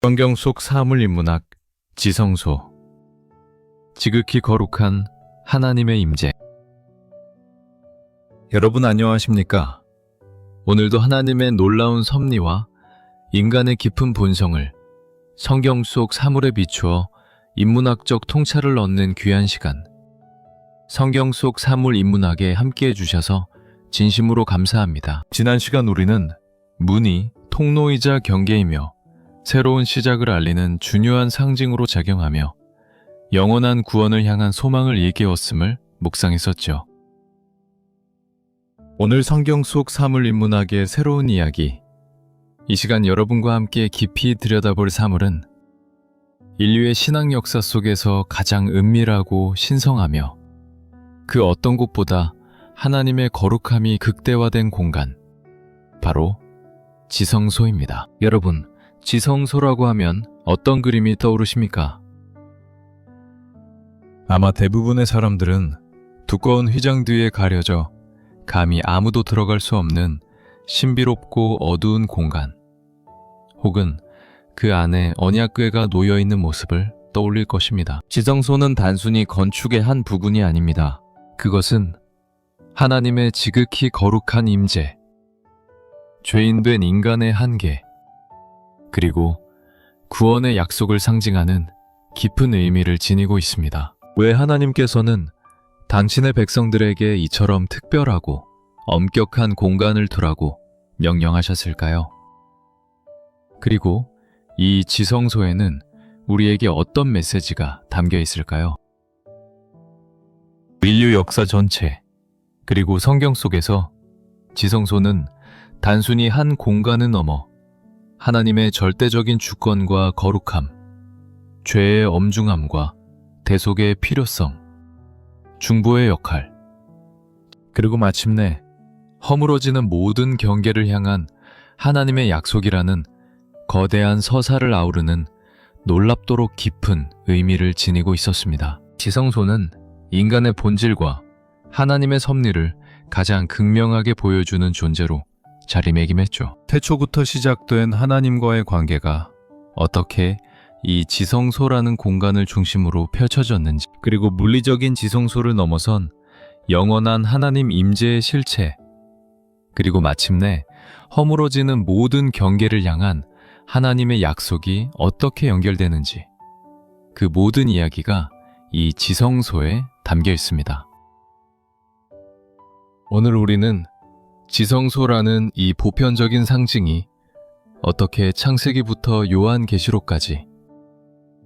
성경 속 사물인문학 지성소. 지극히 거룩한 하나님의 임재. 여러분 안녕하십니까? 오늘도 하나님의 놀라운 섭리와 인간의 깊은 본성을 성경 속 사물에 비추어 인문학적 통찰을 얻는 귀한 시간, 성경 속 사물 인문학에 함께해 주셔서 진심으로 감사합니다. 지난 시간 우리는 문이 통로이자 경계이며 새로운 시작을 알리는 중요한 상징으로 작용하며 영원한 구원을 향한 소망을 일깨웠음을 묵상했었죠. 오늘 성경 속 사물 인문학의 새로운 이야기, 이 시간 여러분과 함께 깊이 들여다볼 사물은 인류의 신앙 역사 속에서 가장 은밀하고 신성하며 그 어떤 곳보다 하나님의 거룩함이 극대화된 공간, 바로 지성소입니다. 여러분, 지성소라고 하면 어떤 그림이 떠오르십니까? 아마 대부분의 사람들은 두꺼운 휘장 뒤에 가려져 감히 아무도 들어갈 수 없는 신비롭고 어두운 공간, 혹은 그 안에 언약궤가 놓여있는 모습을 떠올릴 것입니다. 지성소는 단순히 건축의 한 부분이 아닙니다. 그것은 하나님의 지극히 거룩한 임재, 죄인된 인간의 한계, 그리고 구원의 약속을 상징하는 깊은 의미를 지니고 있습니다. 왜 하나님께서는 당신의 백성들에게 이처럼 특별하고 엄격한 공간을 두라고 명령하셨을까요? 그리고 이 지성소에는 우리에게 어떤 메시지가 담겨 있을까요? 인류 역사 전체, 그리고 성경 속에서 지성소는 단순히 한 공간을 넘어 하나님의 절대적인 주권과 거룩함, 죄의 엄중함과 대속의 필요성, 중보의 역할, 그리고 마침내 허물어지는 모든 경계를 향한 하나님의 약속이라는 거대한 서사를 아우르는 놀랍도록 깊은 의미를 지니고 있었습니다. 지성소는 인간의 본질과 하나님의 섭리를 가장 극명하게 보여주는 존재로 자리매김했죠. 태초부터 시작된 하나님과의 관계가 어떻게 이 지성소라는 공간을 중심으로 펼쳐졌는지, 그리고 물리적인 지성소를 넘어선 영원한 하나님 임재의 실체, 그리고 마침내 허물어지는 모든 경계를 향한 하나님의 약속이 어떻게 연결되는지, 그 모든 이야기가 이 지성소에 담겨 있습니다. 오늘 우리는 지성소라는 이 보편적인 상징이 어떻게 창세기부터 요한계시록까지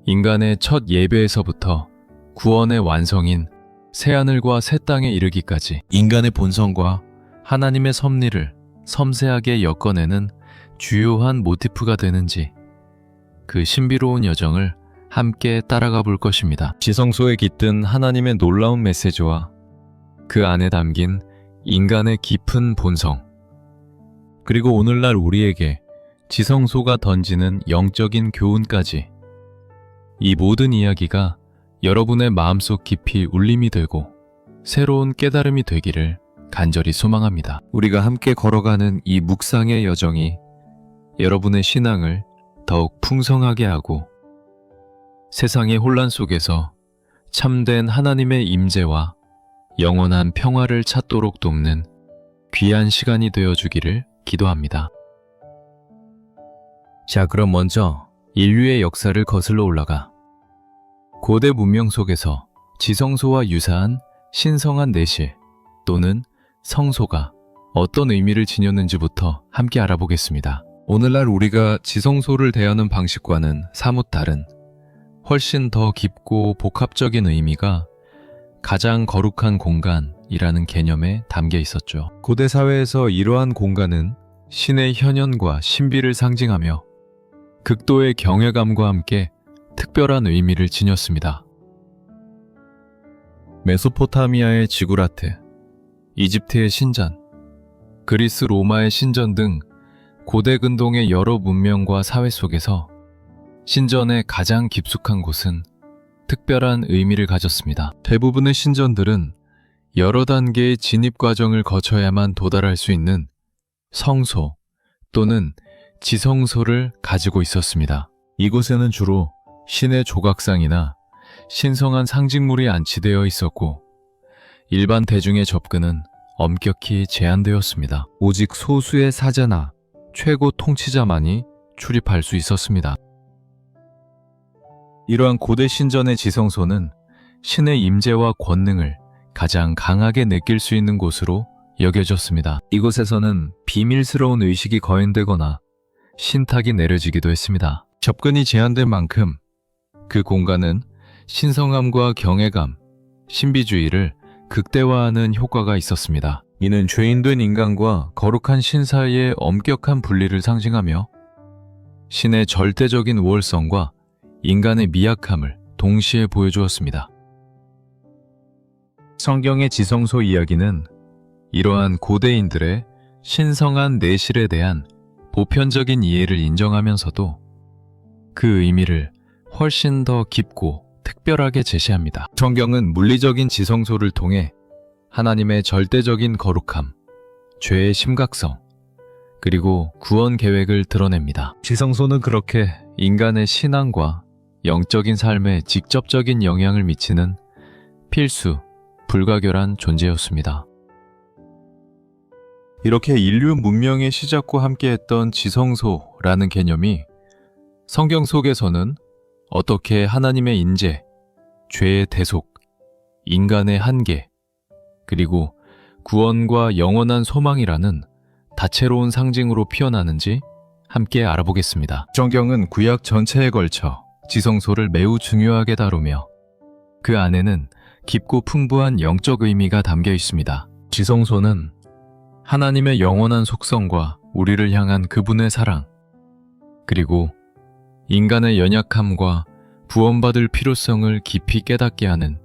인간의 첫 예배에서부터 구원의 완성인 새하늘과 새 땅에 이르기까지 인간의 본성과 하나님의 섭리를 섬세하게 엮어내는 주요한 모티프가 되는지, 그 신비로운 여정을 함께 따라가 볼 것입니다. 지성소에 깃든 하나님의 놀라운 메시지와 그 안에 담긴 인간의 깊은 본성, 그리고 오늘날 우리에게 지성소가 던지는 영적인 교훈까지, 이 모든 이야기가 여러분의 마음속 깊이 울림이 되고 새로운 깨달음이 되기를 간절히 소망합니다. 우리가 함께 걸어가는 이 묵상의 여정이 여러분의 신앙을 더욱 풍성하게 하고 세상의 혼란 속에서 참된 하나님의 임재와 영원한 평화를 찾도록 돕는 귀한 시간이 되어주기를 기도합니다. 자, 그럼 먼저 인류의 역사를 거슬러 올라가 고대 문명 속에서 지성소와 유사한 신성한 내실 또는 성소가 어떤 의미를 지녔는지부터 함께 알아보겠습니다. 오늘날 우리가 지성소를 대하는 방식과는 사뭇 다른, 훨씬 더 깊고 복합적인 의미가 가장 거룩한 공간이라는 개념에 담겨 있었죠. 고대 사회에서 이러한 공간은 신의 현현과 신비를 상징하며 극도의 경외감과 함께 특별한 의미를 지녔습니다. 메소포타미아의 지구라트, 이집트의 신전, 그리스 로마의 신전 등 고대 근동의 여러 문명과 사회 속에서 신전의 가장 깊숙한 곳은 특별한 의미를 가졌습니다. 대부분의 신전들은 여러 단계의 진입 과정을 거쳐야만 도달할 수 있는 성소 또는 지성소를 가지고 있었습니다. 이곳에는 주로 신의 조각상이나 신성한 상징물이 안치되어 있었고 일반 대중의 접근은 엄격히 제한되었습니다. 오직 소수의 사제나 최고 통치자만이 출입할 수 있었습니다. 이러한 고대 신전의 지성소는 신의 임재와 권능을 가장 강하게 느낄 수 있는 곳으로 여겨졌습니다. 이곳에서는 비밀스러운 의식이 거행되거나 신탁이 내려지기도 했습니다. 접근이 제한된 만큼 그 공간은 신성함과 경외감, 신비주의를 극대화하는 효과가 있었습니다. 이는 죄인된 인간과 거룩한 신 사이의 엄격한 분리를 상징하며 신의 절대적인 우월성과 인간의 미약함을 동시에 보여주었습니다. 성경의 지성소 이야기는 이러한 고대인들의 신성한 내실에 대한 보편적인 이해를 인정하면서도 그 의미를 훨씬 더 깊고 특별하게 제시합니다. 성경은 물리적인 지성소를 통해 하나님의 절대적인 거룩함, 죄의 심각성, 그리고 구원 계획을 드러냅니다. 지성소는 그렇게 인간의 신앙과 영적인 삶에 직접적인 영향을 미치는 필수, 불가결한 존재였습니다. 이렇게 인류 문명의 시작과 함께했던 지성소라는 개념이 성경 속에서는 어떻게 하나님의 인재, 죄의 대속, 인간의 한계, 그리고 구원과 영원한 소망이라는 다채로운 상징으로 피어나는지 함께 알아보겠습니다. 성경은 구약 전체에 걸쳐 지성소를 매우 중요하게 다루며 그 안에는 깊고 풍부한 영적 의미가 담겨 있습니다. 지성소는 하나님의 영원한 속성과 우리를 향한 그분의 사랑, 그리고 인간의 연약함과 구원받을 필요성을 깊이 깨닫게 하는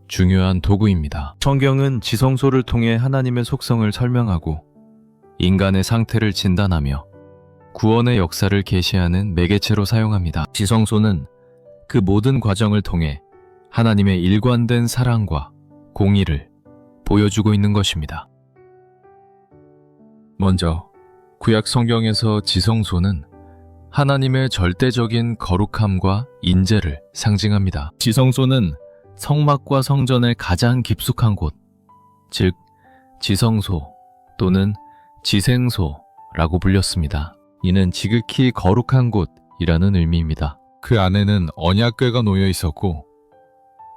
중요한 도구입니다. 성경은 지성소를 통해 하나님의 속성을 설명하고 인간의 상태를 진단하며 구원의 역사를 계시하는 매개체로 사용합니다. 지성소는 그 모든 과정을 통해 하나님의 일관된 사랑과 공의를 보여주고 있는 것입니다. 먼저 구약 성경에서 지성소는 하나님의 절대적인 거룩함과 인재를 상징합니다. 지성소는 성막과 성전의 가장 깊숙한 곳, 즉 지성소 또는 지생소라고 불렸습니다. 이는 지극히 거룩한 곳이라는 의미입니다. 그 안에는 언약궤가 놓여 있었고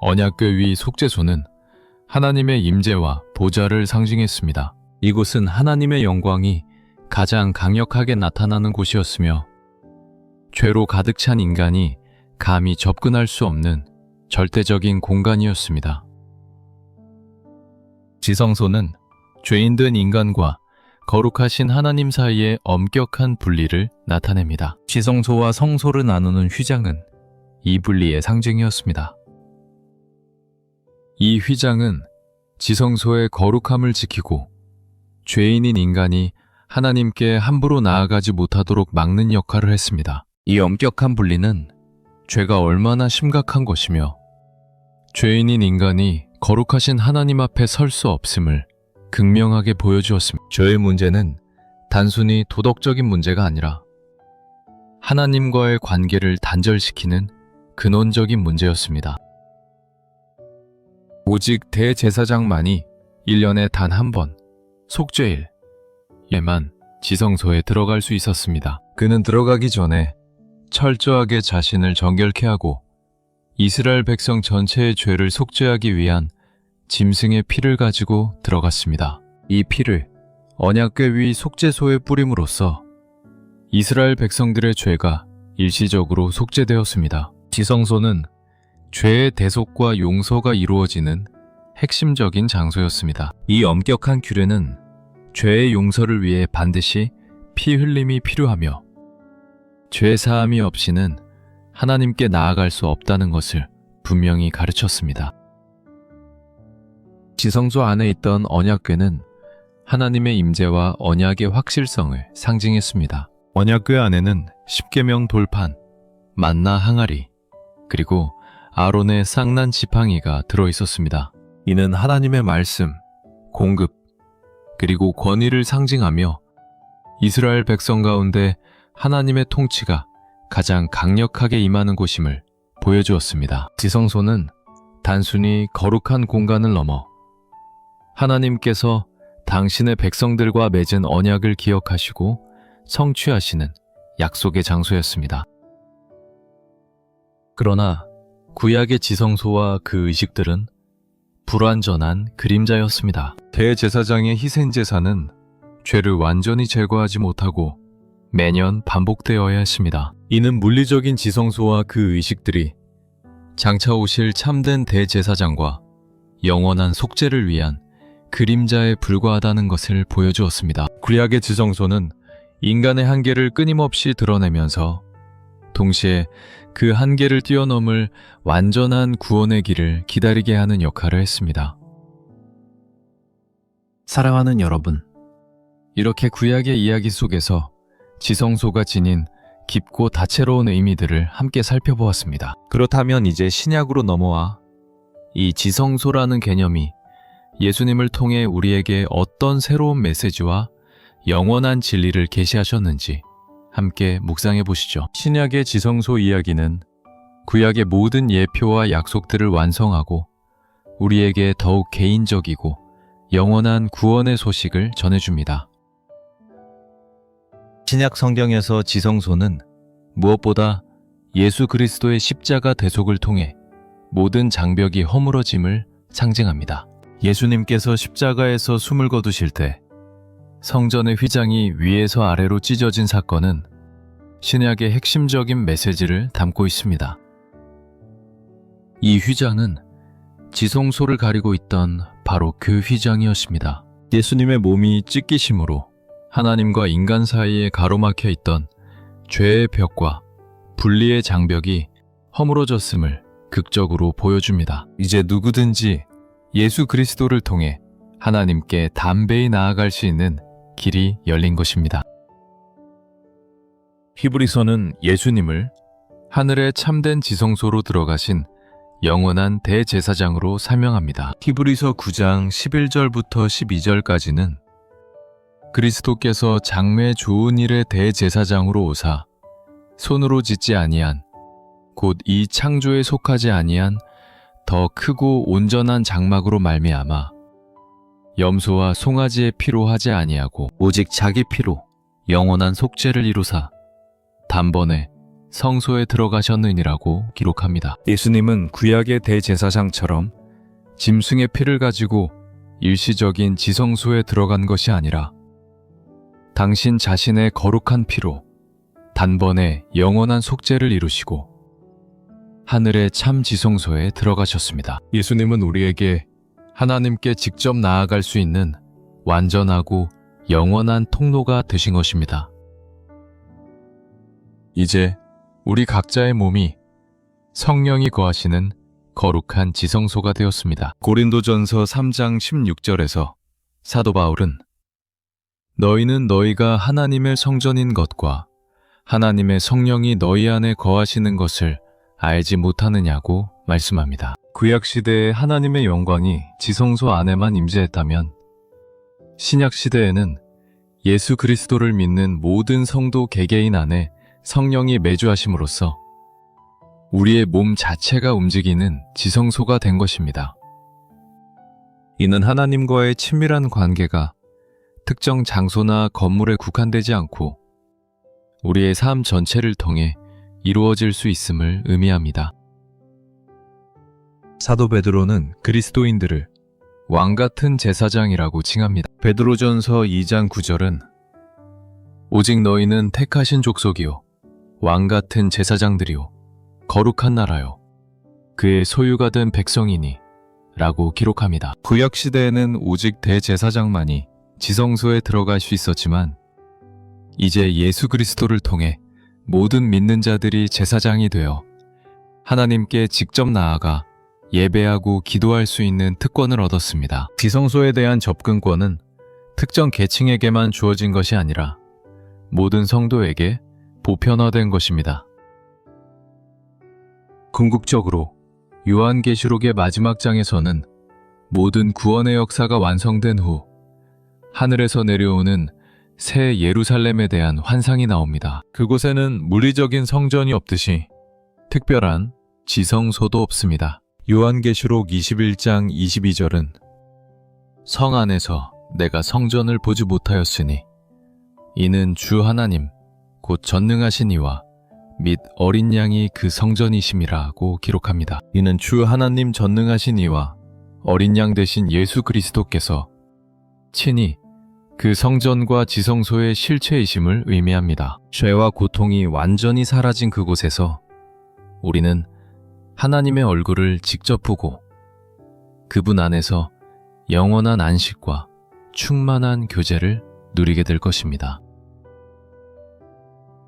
언약궤 위 속죄소는 하나님의 임재와 보좌를 상징했습니다. 이곳은 하나님의 영광이 가장 강력하게 나타나는 곳이었으며 죄로 가득 찬 인간이 감히 접근할 수 없는 절대적인 공간이었습니다. 지성소는 죄인된 인간과 거룩하신 하나님 사이의 엄격한 분리를 나타냅니다. 지성소와 성소를 나누는 휘장은 이 분리의 상징이었습니다. 이 휘장은 지성소의 거룩함을 지키고 죄인인 인간이 하나님께 함부로 나아가지 못하도록 막는 역할을 했습니다. 이 엄격한 분리는 죄가 얼마나 심각한 것이며 죄인인 인간이 거룩하신 하나님 앞에 설 수 없음을 극명하게 보여주었습니다. 죄의 문제는 단순히 도덕적인 문제가 아니라 하나님과의 관계를 단절시키는 근원적인 문제였습니다. 오직 대제사장만이 1년에 단 한 번 속죄일에만 지성소에 들어갈 수 있었습니다. 그는 들어가기 전에 철저하게 자신을 정결케 하고 이스라엘 백성 전체의 죄를 속죄하기 위한 짐승의 피를 가지고 들어갔습니다. 이 피를 언약궤 위 속죄소에 뿌림으로써 이스라엘 백성들의 죄가 일시적으로 속죄되었습니다. 지성소는 죄의 대속과 용서가 이루어지는 핵심적인 장소였습니다. 이 엄격한 규례는 죄의 용서를 위해 반드시 피 흘림이 필요하며 죄 사함이 없이는 하나님께 나아갈 수 없다는 것을 분명히 가르쳤습니다. 지성소 안에 있던 언약궤는 하나님의 임재와 언약의 확실성을 상징했습니다. 언약궤 안에는 십계명 돌판, 만나 항아리, 그리고 아론의 쌍난 지팡이가 들어있었습니다. 이는 하나님의 말씀, 공급, 그리고 권위를 상징하며 이스라엘 백성 가운데 하나님의 통치가 가장 강력하게 임하는 곳임을 보여주었습니다. 지성소는 단순히 거룩한 공간을 넘어 하나님께서 당신의 백성들과 맺은 언약을 기억하시고 성취하시는 약속의 장소였습니다. 그러나 구약의 지성소와 그 의식들은 불완전한 그림자였습니다. 대제사장의 희생제사는 죄를 완전히 제거하지 못하고 매년 반복되어야 했습니다. 이는 물리적인 지성소와 그 의식들이 장차 오실 참된 대제사장과 영원한 속죄를 위한 그림자에 불과하다는 것을 보여주었습니다. 구약의 지성소는 인간의 한계를 끊임없이 드러내면서 동시에 그 한계를 뛰어넘을 완전한 구원의 길을 기다리게 하는 역할을 했습니다. 사랑하는 여러분, 이렇게 구약의 이야기 속에서 지성소가 지닌 깊고 다채로운 의미들을 함께 살펴보았습니다. 그렇다면 이제 신약으로 넘어와 이 지성소라는 개념이 예수님을 통해 우리에게 어떤 새로운 메시지와 영원한 진리를 계시하셨는지 함께 묵상해 보시죠. 신약의 지성소 이야기는 구약의 모든 예표와 약속들을 완성하고 우리에게 더욱 개인적이고 영원한 구원의 소식을 전해줍니다. 신약 성경에서 지성소는 무엇보다 예수 그리스도의 십자가 대속을 통해 모든 장벽이 허물어짐을 상징합니다. 예수님께서 십자가에서 숨을 거두실 때 성전의 휘장이 위에서 아래로 찢어진 사건은 신약의 핵심적인 메시지를 담고 있습니다. 이 휘장은 지성소를 가리고 있던 바로 그 휘장이었습니다. 예수님의 몸이 찢기심으로 하나님과 인간 사이에 가로막혀 있던 죄의 벽과 분리의 장벽이 허물어졌음을 극적으로 보여줍니다. 이제 누구든지 예수 그리스도를 통해 하나님께 담대히 나아갈 수 있는 길이 열린 것입니다. 히브리서는 예수님을 하늘의 참된 지성소로 들어가신 영원한 대제사장으로 설명합니다. 히브리서 9장 11절부터 12절까지는 그리스도께서 장래 좋은 일의 대제사장으로 오사 손으로 짓지 아니한 곧 이 창조에 속하지 아니한 더 크고 온전한 장막으로 말미암아 염소와 송아지의 피로 하지 아니하고 오직 자기 피로 영원한 속죄를 이루사 단번에 성소에 들어가셨느니라고 기록합니다. 예수님은 구약의 대제사장처럼 짐승의 피를 가지고 일시적인 지성소에 들어간 것이 아니라 당신 자신의 거룩한 피로 단번에 영원한 속죄를 이루시고 하늘의 참 지성소에 들어가셨습니다. 예수님은 우리에게 하나님께 직접 나아갈 수 있는 완전하고 영원한 통로가 되신 것입니다. 이제 우리 각자의 몸이 성령이 거하시는 거룩한 지성소가 되었습니다. 고린도전서 3장 16절에서 사도 바울은 너희는 너희가 하나님의 성전인 것과 하나님의 성령이 너희 안에 거하시는 것을 알지 못하느냐고 말씀합니다. 구약시대의 하나님의 영광이 지성소 안에만 임재했다면 신약시대에는 예수 그리스도를 믿는 모든 성도 개개인 안에 성령이 내주하심으로써 우리의 몸 자체가 움직이는 지성소가 된 것입니다. 이는 하나님과의 친밀한 관계가 특정 장소나 건물에 국한되지 않고 우리의 삶 전체를 통해 이루어질 수 있음을 의미합니다. 사도 베드로는 그리스도인들을 왕같은 제사장이라고 칭합니다. 베드로전서 2장 9절은 오직 너희는 택하신 족속이요 왕같은 제사장들이요 거룩한 나라요 그의 소유가 된 백성이니 라고 기록합니다. 구약시대에는 오직 대제사장만이 지성소에 들어갈 수 있었지만 이제 예수 그리스도를 통해 모든 믿는 자들이 제사장이 되어 하나님께 직접 나아가 예배하고 기도할 수 있는 특권을 얻었습니다. 지성소에 대한 접근권은 특정 계층에게만 주어진 것이 아니라 모든 성도에게 보편화된 것입니다. 궁극적으로 요한계시록의 마지막 장에서는 모든 구원의 역사가 완성된 후 하늘에서 내려오는 새 예루살렘에 대한 환상이 나옵니다. 그곳에는 물리적인 성전이 없듯이 특별한 지성소도 없습니다. 요한계시록 21장 22절은 성 안에서 내가 성전을 보지 못하였으니 이는 주 하나님 곧 전능하신 이와 및 어린 양이 그 성전이심이라고 기록합니다. 이는 주 하나님 전능하신 이와 어린 양 되신 예수 그리스도께서 친히 그 성전과 지성소의 실체이심을 의미합니다. 죄와 고통이 완전히 사라진 그곳에서 우리는 하나님의 얼굴을 직접 보고 그분 안에서 영원한 안식과 충만한 교제를 누리게 될 것입니다.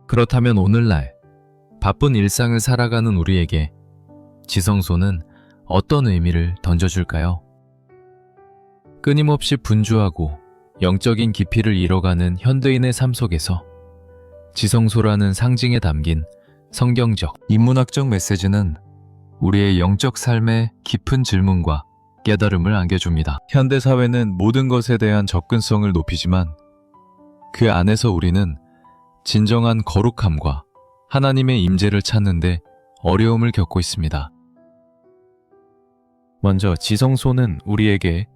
그렇다면 오늘날 바쁜 일상을 살아가는 우리에게 지성소는 어떤 의미를 던져줄까요? 끊임없이 분주하고 영적인 깊이를 잃어가는 현대인의 삶 속에서 지성소라는 상징에 담긴 성경적, 인문학적 메시지는 우리의 영적 삶에 깊은 질문과 깨달음을 안겨줍니다. 현대사회는 모든 것에 대한 접근성을 높이지만 그 안에서 우리는 진정한 거룩함과 하나님의 임재를 찾는데 어려움을 겪고 있습니다. 먼저 지성소는 우리에게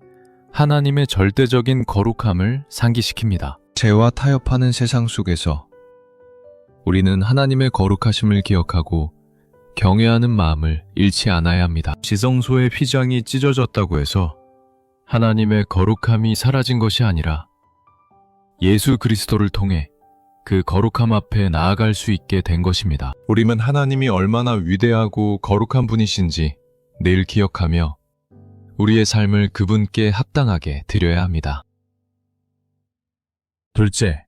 하나님의 절대적인 거룩함을 상기시킵니다. 죄와 타협하는 세상 속에서 우리는 하나님의 거룩하심을 기억하고 경외하는 마음을 잃지 않아야 합니다. 지성소의 휘장이 찢어졌다고 해서 하나님의 거룩함이 사라진 것이 아니라 예수 그리스도를 통해 그 거룩함 앞에 나아갈 수 있게 된 것입니다. 우리는 하나님이 얼마나 위대하고 거룩한 분이신지 늘 기억하며 우리의 삶을 그분께 합당하게 드려야 합니다. 둘째,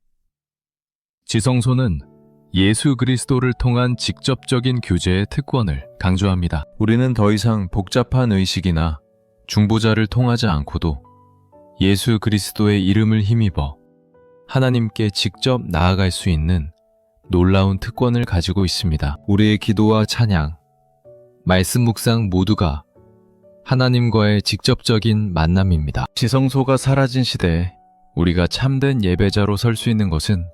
지성소는 예수 그리스도를 통한 직접적인 교제의 특권을 강조합니다. 우리는 더 이상 복잡한 의식이나 중보자를 통하지 않고도 예수 그리스도의 이름을 힘입어 하나님께 직접 나아갈 수 있는 놀라운 특권을 가지고 있습니다. 우리의 기도와 찬양, 말씀 묵상 모두가 하나님과의 직접적인 만남입니다. 지성소가 사라진 시대에 우리가 참된 예배자로 설 수 있는 것은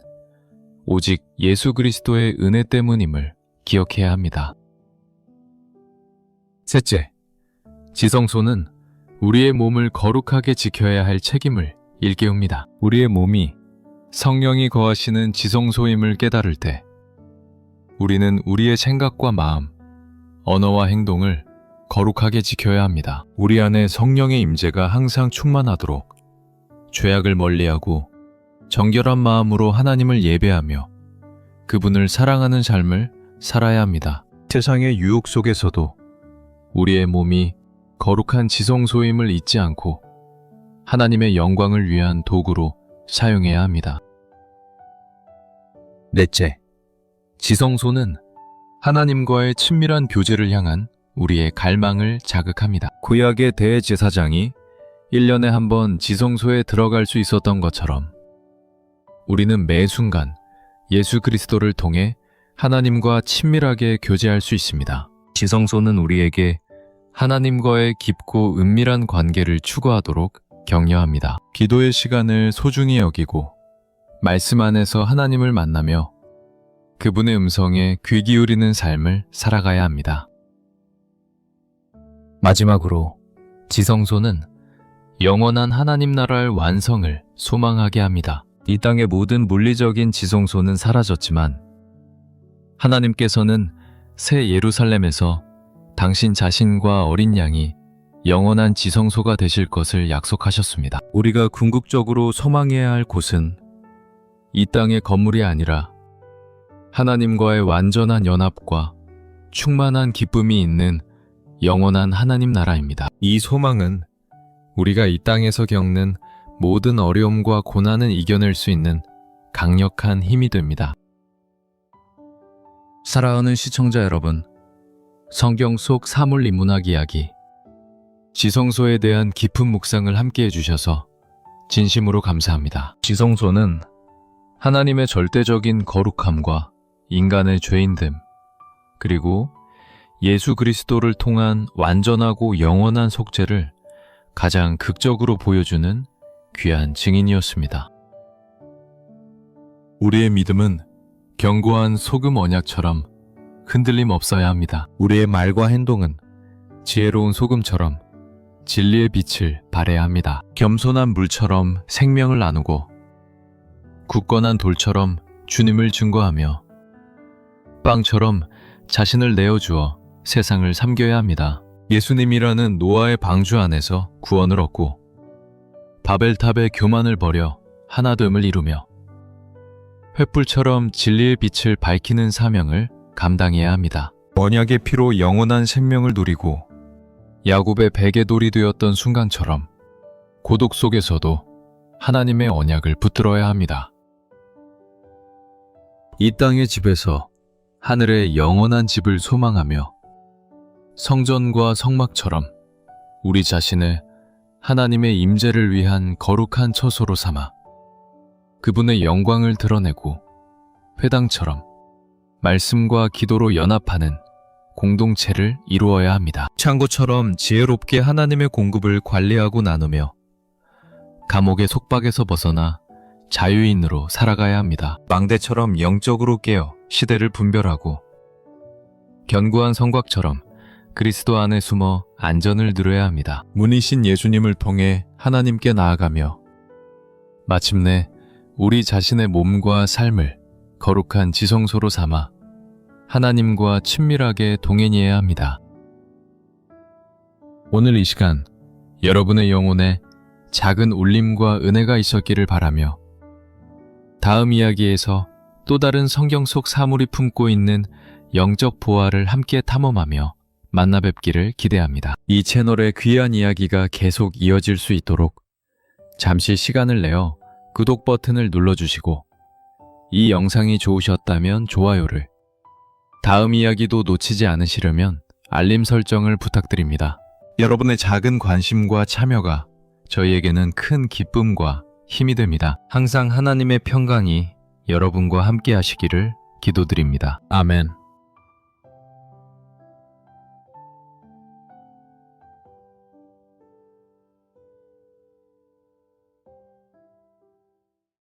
오직 예수 그리스도의 은혜 때문임을 기억해야 합니다. 셋째, 지성소는 우리의 몸을 거룩하게 지켜야 할 책임을 일깨웁니다. 우리의 몸이 성령이 거하시는 지성소임을 깨달을 때 우리는 우리의 생각과 마음, 언어와 행동을 거룩하게 지켜야 합니다. 우리 안에 성령의 임재가 항상 충만하도록 죄악을 멀리하고 정결한 마음으로 하나님을 예배하며 그분을 사랑하는 삶을 살아야 합니다. 세상의 유혹 속에서도 우리의 몸이 거룩한 지성소임을 잊지 않고 하나님의 영광을 위한 도구로 사용해야 합니다. 넷째, 지성소는 하나님과의 친밀한 교제를 향한 우리의 갈망을 자극합니다. 구약의 대제사장이 1년에 한 번 지성소에 들어갈 수 있었던 것처럼 우리는 매 순간 예수 그리스도를 통해 하나님과 친밀하게 교제할 수 있습니다. 지성소는 우리에게 하나님과의 깊고 은밀한 관계를 추구하도록 격려합니다. 기도의 시간을 소중히 여기고 말씀 안에서 하나님을 만나며 그분의 음성에 귀 기울이는 삶을 살아가야 합니다. 마지막으로 지성소는 영원한 하나님 나라의 완성을 소망하게 합니다. 이 땅의 모든 물리적인 지성소는 사라졌지만 하나님께서는 새 예루살렘에서 당신 자신과 어린 양이 영원한 지성소가 되실 것을 약속하셨습니다. 우리가 궁극적으로 소망해야 할 곳은 이 땅의 건물이 아니라 하나님과의 완전한 연합과 충만한 기쁨이 있는 영원한 하나님 나라입니다. 이 소망은 우리가 이 땅에서 겪는 모든 어려움과 고난을 이겨낼 수 있는 강력한 힘이 됩니다. 사랑하는 시청자 여러분, 성경 속 사물 인문학 이야기, 지성소에 대한 깊은 묵상을 함께 해주셔서 진심으로 감사합니다. 지성소는 하나님의 절대적인 거룩함과 인간의 죄인됨, 그리고 예수 그리스도를 통한 완전하고 영원한 속죄를 가장 극적으로 보여주는 귀한 증인이었습니다. 우리의 믿음은 견고한 소금 언약처럼 흔들림 없어야 합니다. 우리의 말과 행동은 지혜로운 소금처럼 진리의 빛을 발해야 합니다. 겸손한 물처럼 생명을 나누고 굳건한 돌처럼 주님을 증거하며 빵처럼 자신을 내어주어 세상을 삼겨야 합니다. 예수님이라는 노아의 방주 안에서 구원을 얻고 바벨탑의 교만을 버려 하나됨을 이루며 횃불처럼 진리의 빛을 밝히는 사명을 감당해야 합니다. 언약의 피로 영원한 생명을 누리고 야곱의 베개 돌이 되었던 순간처럼 고독 속에서도 하나님의 언약을 붙들어야 합니다. 이 땅의 집에서 하늘의 영원한 집을 소망하며 성전과 성막처럼 우리 자신을 하나님의 임재를 위한 거룩한 처소로 삼아 그분의 영광을 드러내고 회당처럼 말씀과 기도로 연합하는 공동체를 이루어야 합니다. 창고처럼 지혜롭게 하나님의 공급을 관리하고 나누며 감옥의 속박에서 벗어나 자유인으로 살아가야 합니다. 망대처럼 영적으로 깨어 시대를 분별하고 견고한 성곽처럼 그리스도 안에 숨어 안전을 누려야 합니다. 문이신 예수님을 통해 하나님께 나아가며 마침내 우리 자신의 몸과 삶을 거룩한 지성소로 삼아 하나님과 친밀하게 동행해야 합니다. 오늘 이 시간 여러분의 영혼에 작은 울림과 은혜가 있었기를 바라며 다음 이야기에서 또 다른 성경 속 사물이 품고 있는 영적 보화를 함께 탐험하며 만나 뵙기를 기대합니다. 이 채널의 귀한 이야기가 계속 이어질 수 있도록 잠시 시간을 내어 구독 버튼을 눌러주시고 이 영상이 좋으셨다면 좋아요를, 다음 이야기도 놓치지 않으시려면 알림 설정을 부탁드립니다. 여러분의 작은 관심과 참여가 저희에게는 큰 기쁨과 힘이 됩니다. 항상 하나님의 평강이 여러분과 함께 하시기를 기도드립니다. 아멘.